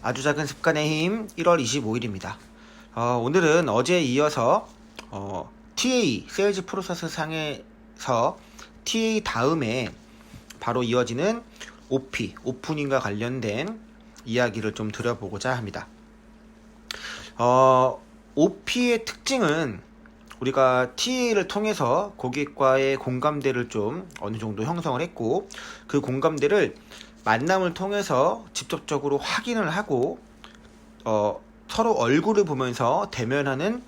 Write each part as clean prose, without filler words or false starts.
아주 작은 습관의 힘 1월 25일입니다. 오늘은 어제에 이어서 TA 세일즈 프로세스 상에서 TA 다음에 바로 이어지는 OP 오프닝과 관련된 이야기를 좀 드려보고자 합니다. OP의 특징은 우리가 TA를 통해서 고객과의 공감대를 좀 어느 정도 형성을 했고, 그 공감대를 만남을 통해서 직접적으로 확인을 하고 서로 얼굴을 보면서 대면하는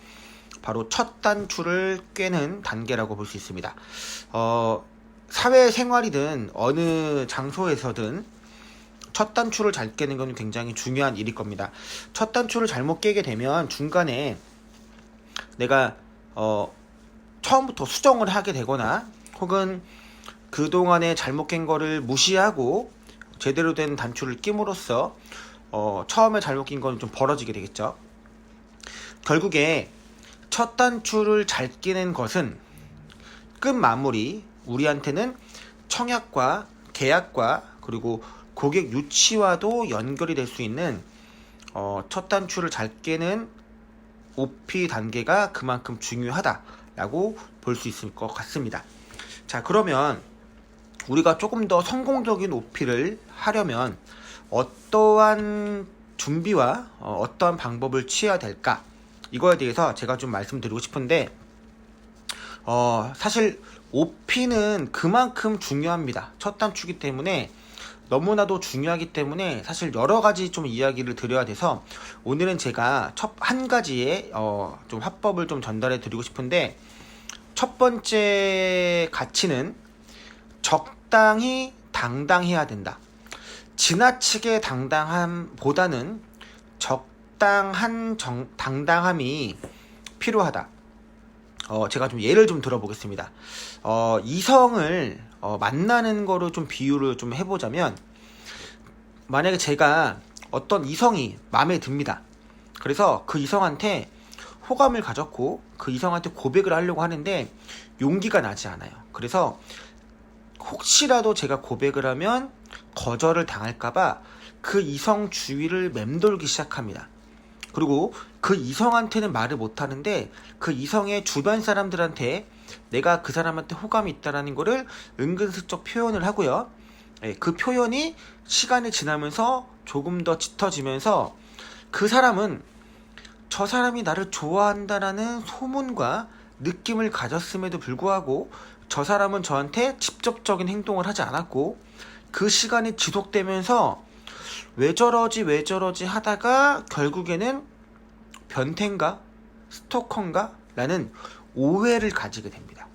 바로 첫 단추를 꿰는 단계라고 볼 수 있습니다. 사회생활이든 어느 장소에서든 첫 단추를 잘 깨는 건 굉장히 중요한 일일 겁니다. 첫 단추를 잘못 깨게 되면 중간에 내가 처음부터 수정을 하게 되거나, 혹은 그동안에 잘못 깬 거를 무시하고 제대로 된 단추를 끼므로써 처음에 잘못 낀 건 좀 벌어지게 되겠죠. 결국에 첫 단추를 잘 끼는 것은 끝 마무리, 우리한테는 청약과 계약과 그리고 고객 유치와도 연결이 될 수 있는 첫 단추를 잘 깨는 OP 단계가 그만큼 중요하다라고 볼 수 있을 것 같습니다. 자, 그러면 우리가 조금 더 성공적인 OP를 하려면 어떠한 준비와 어떠한 방법을 취해야 될까, 이거에 대해서 제가 좀 말씀드리고 싶은데, 사실 OP는 그만큼 중요합니다. 첫 단추기 때문에 너무나도 중요하기 때문에 사실 여러 가지 좀 이야기를 드려야 돼서, 오늘은 제가 한 가지의 좀 화법을 좀 전달해 드리고 싶은데, 첫 번째 가치는 적당히 당당해야 된다. 지나치게 당당함보다는 적당한 당당함이 필요하다. 제가 좀 예를 좀 들어보겠습니다. 이성을 만나는 거로 좀 비유를 좀 해보자면, 만약에 제가 어떤 이성이 마음에 듭니다. 그래서 그 이성한테 호감을 가졌고 그 이성한테 고백을 하려고 하는데 용기가 나지 않아요. 그래서 혹시라도 제가 고백을 하면 거절을 당할까봐 그 이성 주위를 맴돌기 시작합니다. 그리고 그 이성한테는 말을 못하는데 그 이성의 주변 사람들한테 내가 그 사람한테 호감이 있다는 거를 은근슬쩍 표현을 하고요. 그 표현이 시간이 지나면서 조금 더 짙어지면서 그 사람은 저 사람이 나를 좋아한다라는 소문과 느낌을 가졌음에도 불구하고 저 사람은 저한테 직접적인 행동을 하지 않았고, 그 시간이 지속되면서 왜 저러지 하다가 결국에는 변태인가? 스토커인가? 라는 오해를 가지게 됩니다.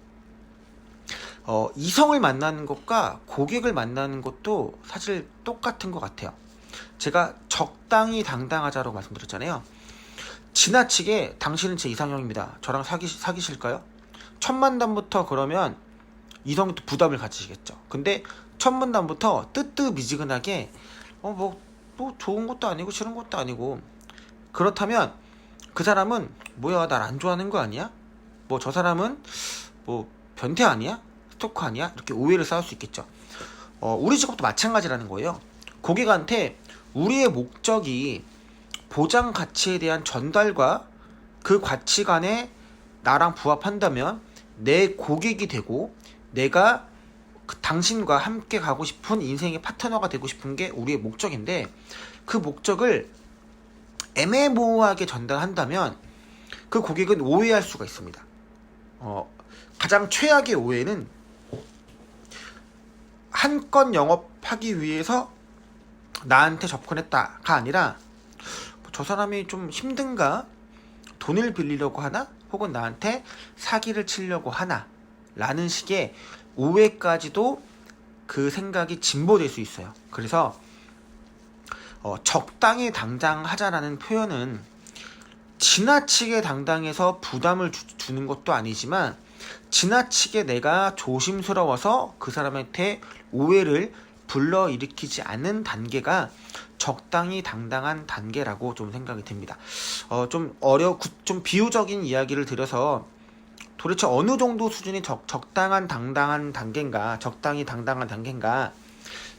이성을 만나는 것과 고객을 만나는 것도 사실 똑같은 것 같아요. 제가 적당히 당당하자라고 말씀드렸잖아요. 지나치게 당신은 제 이상형입니다, 저랑 사귀실까요? 첫 만남부터 그러면 이성이 또 부담을 가지시겠죠. 근데 첫 만남부터 뜨뜻미지근하게 뭐 좋은 것도 아니고 싫은 것도 아니고, 그렇다면 그 사람은 뭐야, 날 안 좋아하는 거 아니야? 뭐 저 사람은 뭐 변태 아니야? 스토커 아니야? 이렇게 오해를 쌓을 수 있겠죠. 우리 직업도 마찬가지라는 거예요. 고객한테 우리의 목적이 보장 가치에 대한 전달과 그 가치관에 나랑 부합한다면 내 고객이 되고, 내가 당신과 함께 가고 싶은 인생의 파트너가 되고 싶은 게 우리의 목적인데, 그 목적을 애매모호하게 전달한다면 그 고객은 오해할 수가 있습니다. 가장 최악의 오해는 한 건 영업하기 위해서 나한테 접근했다가 아니라, 저 사람이 좀 힘든가? 돈을 빌리려고 하나? 혹은 나한테 사기를 치려고 하나? 라는 식의 오해까지도 그 생각이 진보될 수 있어요. 그래서 적당히 당당하자라는 표현은 지나치게 당당해서 부담을 주는 것도 아니지만, 지나치게 내가 조심스러워서 그 사람한테 오해를 불러일으키지 않는 단계가 적당히 당당한 단계라고 좀 생각이 듭니다. 좀 비유적인 이야기를 드려서 도대체 어느 정도 수준이 적당한 당당한 단계인가, 적당히 당당한 단계인가,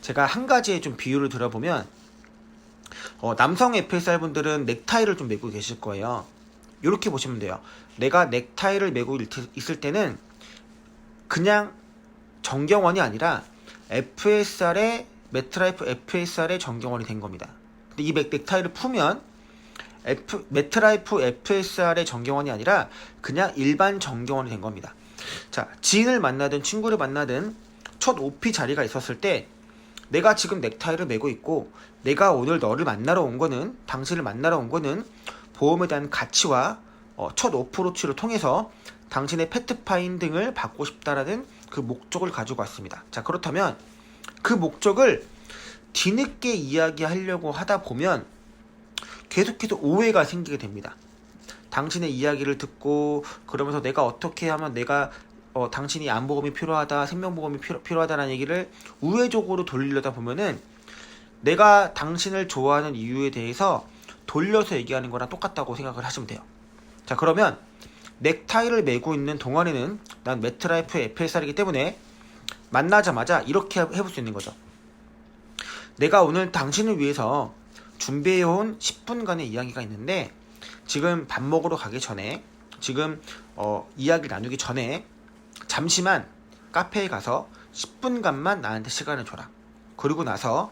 제가 한 가지의 좀 비유를 들어보면, 남성 FSR 분들은 넥타이를 좀 메고 계실 거예요. 이렇게 보시면 돼요. 내가 넥타이를 메고 있을 때는 그냥 정경원이 아니라 매트라이프 FSR의 정경원이 된 겁니다. 근데 이 넥타이를 풀면 매트라이프 FSR의 정경원이 아니라 그냥 일반 정경원이 된 겁니다. 자, 지인을 만나든 친구를 만나든 첫 OP 자리가 있었을 때 내가 지금 넥타이를 메고 있고 내가 오늘 너를 만나러 온 거는, 당신을 만나러 온 거는 보험에 대한 가치와 첫 어프로치를 통해서 당신의 패트파인딩을 받고 싶다라는 그 목적을 가지고 왔습니다. 자, 그렇다면 그 목적을 뒤늦게 이야기하려고 하다 보면 계속해서 오해가 생기게 됩니다. 당신의 이야기를 듣고 그러면서 내가 어떻게 하면 내가 당신이 안보험이 필요하다, 생명보험이 필요하다라는 얘기를 우회적으로 돌리려다 보면은 내가 당신을 좋아하는 이유에 대해서 돌려서 얘기하는 거랑 똑같다고 생각을 하시면 돼요. 자, 그러면 넥타이를 메고 있는 동안에는 난 매트라이프 FSR이기 때문에 만나자마자 이렇게 해볼 수 있는 거죠. 내가 오늘 당신을 위해서 준비해온 10분간의 이야기가 있는데 지금 밥 먹으러 가기 전에, 지금 이야기 나누기 전에 잠시만 카페에 가서 10분간만 나한테 시간을 줘라. 그리고 나서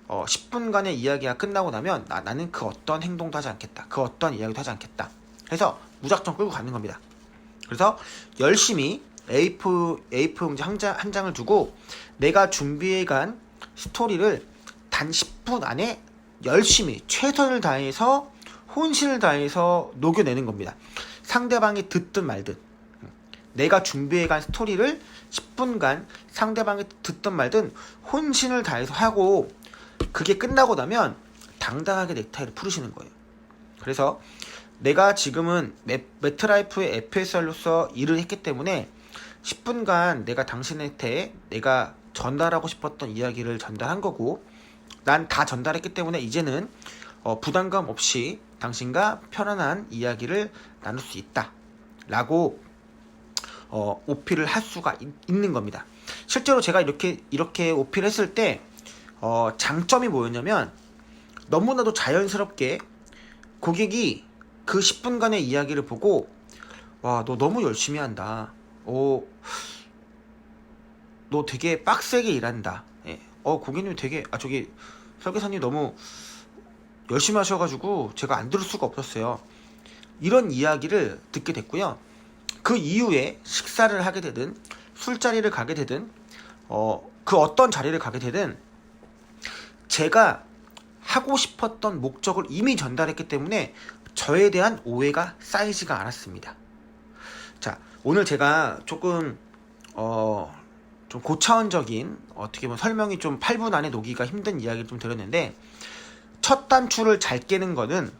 10분간의 이야기가 끝나고 나면 나는 그 어떤 행동도 하지 않겠다. 그 어떤 이야기도 하지 않겠다. 해서 무작정 끌고 가는 겁니다. 그래서 열심히 A4 용지 한 장을 두고 내가 준비해간 스토리를 단 10분 안에 열심히 최선을 다해서 혼신을 다해서 녹여내는 겁니다. 상대방이 듣든 말든 내가 준비해간 스토리를 10분간 상대방이 듣든 말든 혼신을 다해서 하고 그게 끝나고 나면 당당하게 넥타이를 풀으시는 거예요. 그래서 내가 지금은 매트라이프의 FSR로서 일을 했기 때문에 10분간 내가 당신한테 내가 전달하고 싶었던 이야기를 전달한 거고 난 다 전달했기 때문에 이제는 부담감 없이 당신과 편안한 이야기를 나눌 수 있다 라고 오피를 할 수가 있는 겁니다. 실제로 제가 이렇게 오피를 했을 때 장점이 뭐였냐면 너무나도 자연스럽게 고객이 그 10분간의 이야기를 보고 와, 너 너무 열심히 한다. 너 되게 빡세게 일한다. 예. 고객님 되게 저기 설계사님 너무 열심히 하셔가지고 제가 안 들을 수가 없었어요. 이런 이야기를 듣게 됐고요. 그 이후에 식사를 하게 되든 술자리를 가게 되든 그 어떤 자리를 가게 되든 제가 하고 싶었던 목적을 이미 전달했기 때문에 저에 대한 오해가 쌓이지가 않았습니다. 자, 오늘 제가 조금 좀 고차원적인 어떻게 보면 설명이 좀 8분 안에 녹이기가 힘든 이야기를 좀 드렸는데 첫 단추를 잘 깨는 거는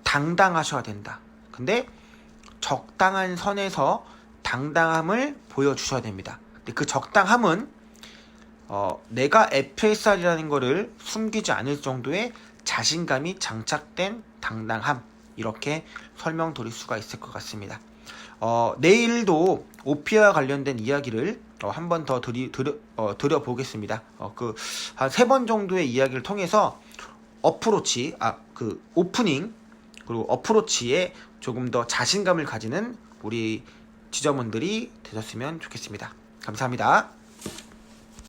당당하셔야 된다. 근데 적당한 선에서 당당함을 보여주셔야 됩니다. 근데 그 적당함은 내가 FSR이라는 거를 숨기지 않을 정도의 자신감이 장착된 당당함, 이렇게 설명드릴 수가 있을 것 같습니다. 내일도 OP와 관련된 이야기를 한 번 더 드려보겠습니다. 한 3번 정도의 이야기를 통해서 어프로치, 오프닝, 그리고 어프로치에 조금 더 자신감을 가지는 우리 지점원들이 되셨으면 좋겠습니다. 감사합니다.